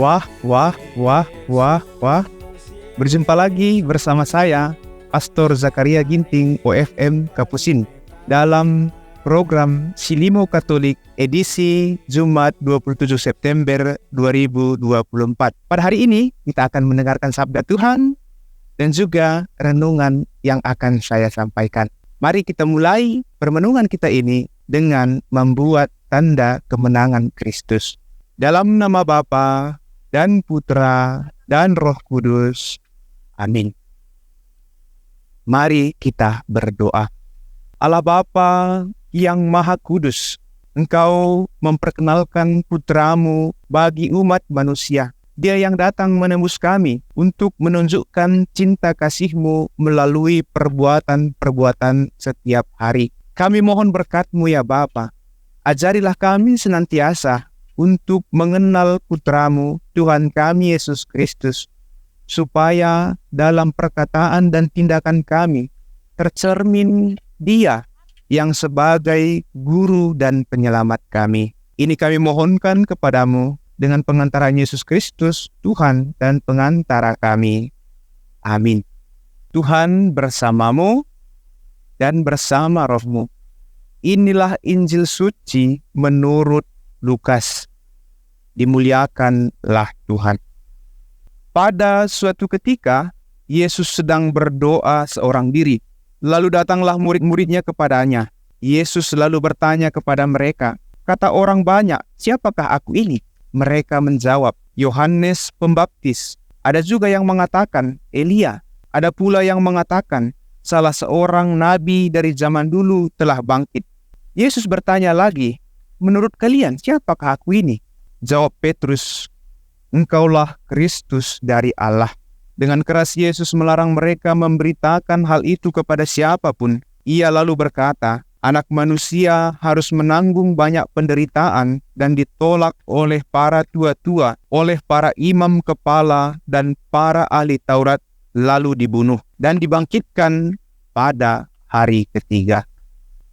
Wah, wah, wah, wah, wah. Berjumpa lagi bersama saya, Pastor Zakaria Ginting, OFM Kapusin, dalam program Silimo Katolik edisi Jumat 27 September 2024. Pada hari ini, kita akan mendengarkan sabda Tuhan dan juga renungan yang akan saya sampaikan. Mari kita mulai permenungan kita ini dengan membuat tanda kemenangan Kristus. Dalam nama Bapa dan Putra dan Roh Kudus. Amin. Mari kita berdoa. Allah Bapa yang Maha Kudus, Engkau memperkenalkan Putramu bagi umat manusia. Dia yang datang menembus kami untuk menunjukkan cinta kasih-Mu melalui perbuatan-perbuatan setiap hari. Kami mohon berkat-Mu ya Bapa. Ajarilah kami senantiasa untuk mengenal Putramu, Tuhan kami Yesus Kristus, supaya dalam perkataan dan tindakan kami tercermin Dia yang sebagai Guru dan Penyelamat kami. Ini kami mohonkan kepadamu dengan pengantaran Yesus Kristus, Tuhan dan pengantara kami. Amin. Tuhan bersamamu dan bersama rohmu. Inilah Injil suci menurut Lukas. Dimuliakanlah Tuhan. Pada suatu ketika, Yesus sedang berdoa seorang diri. Lalu datanglah murid-muridnya kepadanya. Yesus lalu bertanya kepada mereka, kata orang banyak, siapakah aku ini? Mereka menjawab, Yohanes Pembaptis. Ada juga yang mengatakan, Elia. Ada pula yang mengatakan, salah seorang nabi dari zaman dulu telah bangkit. Yesus bertanya lagi, menurut kalian siapakah aku ini? Jawab Petrus, engkaulah Kristus dari Allah. Dengan keras Yesus melarang mereka memberitakan hal itu kepada siapapun. Ia lalu berkata, Anak manusia harus menanggung banyak penderitaan dan ditolak oleh para tua-tua, oleh para imam kepala dan para ahli Taurat, lalu dibunuh dan dibangkitkan pada hari ketiga.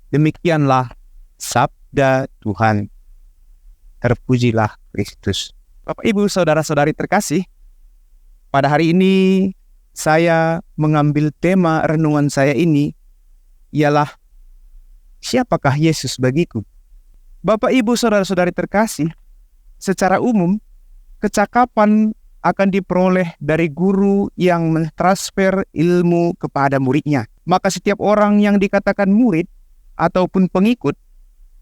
Demikianlah sabda Tuhan. Terpujilah Kristus. Bapak, Ibu, Saudara-saudari terkasih, pada hari ini saya mengambil tema renungan saya ini ialah siapakah Yesus bagiku? Bapak, Ibu, Saudara-saudari terkasih, secara umum kecakapan akan diperoleh dari guru yang mentransfer ilmu kepada muridnya. Maka setiap orang yang dikatakan murid ataupun pengikut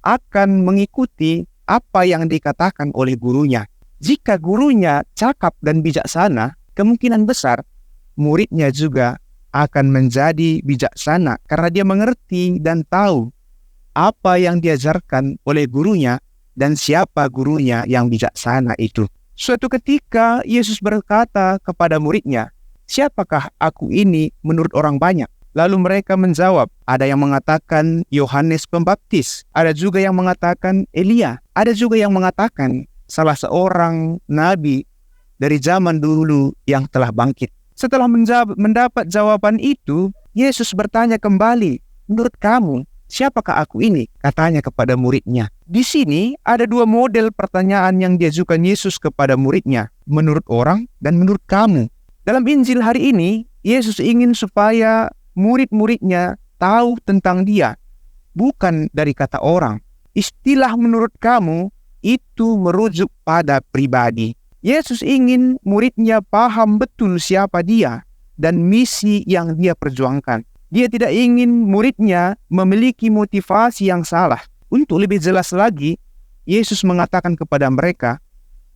akan mengikuti apa yang dikatakan oleh gurunya. Jika gurunya cakap dan bijaksana, kemungkinan besar muridnya juga akan menjadi bijaksana karena dia mengerti dan tahu apa yang diajarkan oleh gurunya dan siapa gurunya yang bijaksana itu. Suatu ketika Yesus berkata kepada muridnya, siapakah aku ini menurut orang banyak? Lalu mereka menjawab, ada yang mengatakan Yohanes Pembaptis, ada juga yang mengatakan Elia, ada juga yang mengatakan salah seorang nabi dari zaman dulu yang telah bangkit. Setelah mendapat jawaban itu, Yesus bertanya kembali, menurut kamu, siapakah aku ini? Katanya kepada muridnya. Di sini ada dua model pertanyaan yang diajukan Yesus kepada muridnya, menurut orang dan menurut kamu. Dalam Injil hari ini, Yesus ingin supaya murid-muridnya tahu tentang Dia, bukan dari kata orang. Istilah menurut kamu itu merujuk pada pribadi. Yesus ingin muridnya paham betul siapa Dia dan misi yang Dia perjuangkan. Dia tidak ingin muridnya memiliki motivasi yang salah. Untuk lebih jelas lagi, Yesus mengatakan kepada mereka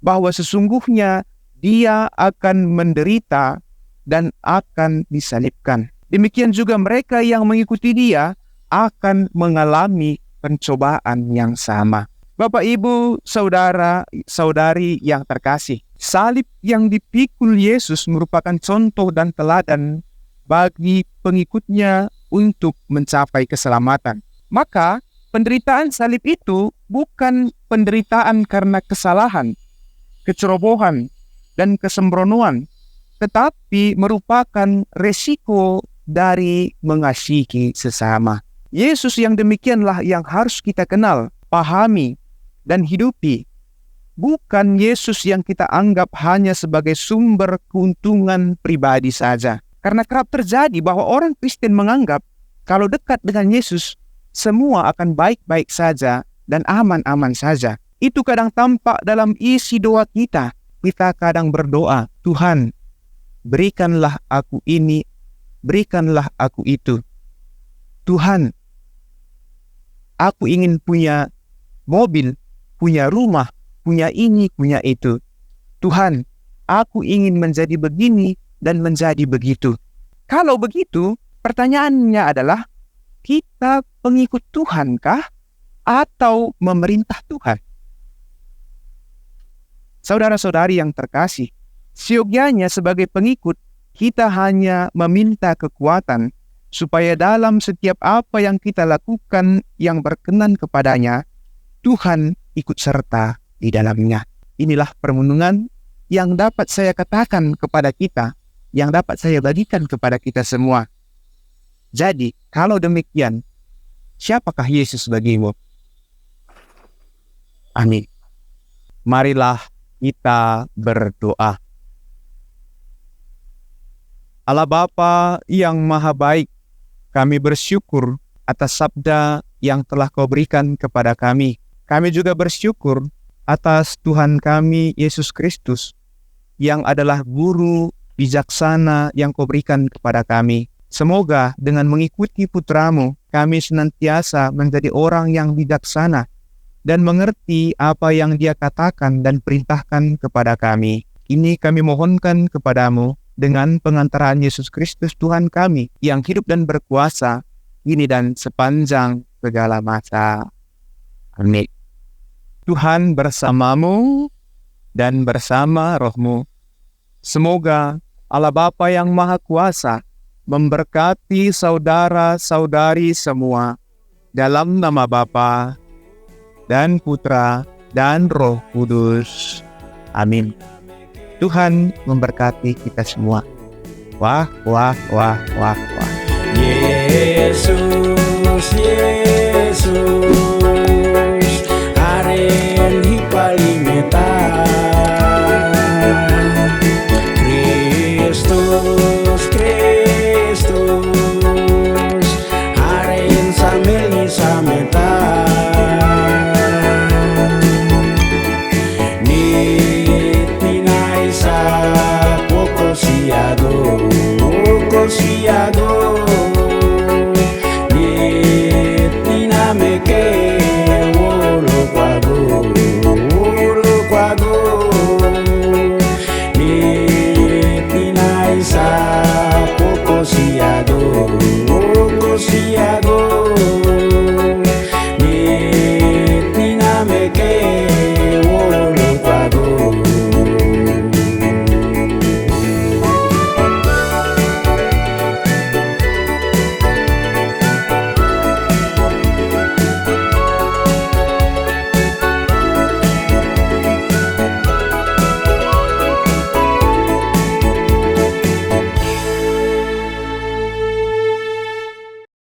bahwa sesungguhnya Dia akan menderita dan akan disalibkan. Demikian juga mereka yang mengikuti Dia akan mengalami pencobaan yang sama. Bapak, Ibu, Saudara, Saudari yang terkasih, salib yang dipikul Yesus merupakan contoh dan teladan bagi pengikutnya untuk mencapai keselamatan. Maka, penderitaan salib itu bukan penderitaan karena kesalahan, kecerobohan, dan kesembronoan, tetapi merupakan resiko dari mengasihi sesama. Yesus yang demikianlah yang harus kita kenal, pahami, dan hidupi. bukan Yesus yang kita anggap hanya sebagai sumber keuntungan pribadi saja. Karena kerap terjadi bahwa orang Kristen menganggap kalau dekat dengan Yesus, semua akan baik-baik saja dan aman-aman saja. Itu kadang tampak dalam isi doa kita. Kita kadang berdoa, Tuhan, berikanlah aku ini, berikanlah aku itu. Tuhan, aku ingin punya mobil, punya rumah, punya ini, punya itu. Tuhan, aku ingin menjadi begini dan menjadi begitu. Kalau begitu, pertanyaannya adalah, kita pengikut Tuhan kah? Atau memerintah Tuhan? Saudara-saudari yang terkasih, seyogyanya sebagai pengikut, kita hanya meminta kekuatan supaya dalam setiap apa yang kita lakukan yang berkenan kepadanya, Tuhan ikut serta di dalamnya. Inilah permenungan yang dapat saya katakan kepada kita, yang dapat saya bagikan kepada kita semua. Jadi, kalau demikian, siapakah Yesus bagimu? Amin. Marilah kita berdoa. Allah Bapa yang Maha Baik, kami bersyukur atas sabda yang telah Kau berikan kepada kami. Kami juga bersyukur atas Tuhan kami Yesus Kristus yang adalah guru bijaksana yang Kau berikan kepada kami. Semoga dengan mengikuti putra-Mu, kami senantiasa menjadi orang yang bijaksana dan mengerti apa yang Dia katakan dan perintahkan kepada kami. Ini kami mohonkan kepadamu dengan pengantaran Yesus Kristus Tuhan kami yang hidup dan berkuasa kini dan sepanjang segala masa. Amin. Tuhan bersamamu dan bersama rohmu. Semoga Allah Bapa yang Maha Kuasa memberkati saudara-saudari semua dalam nama Bapa dan Putra dan Roh Kudus. Amin. Tuhan memberkati kita semua. Wah, wah, wah, wah, wah. Yesus, Yesus, haren hipalimetai.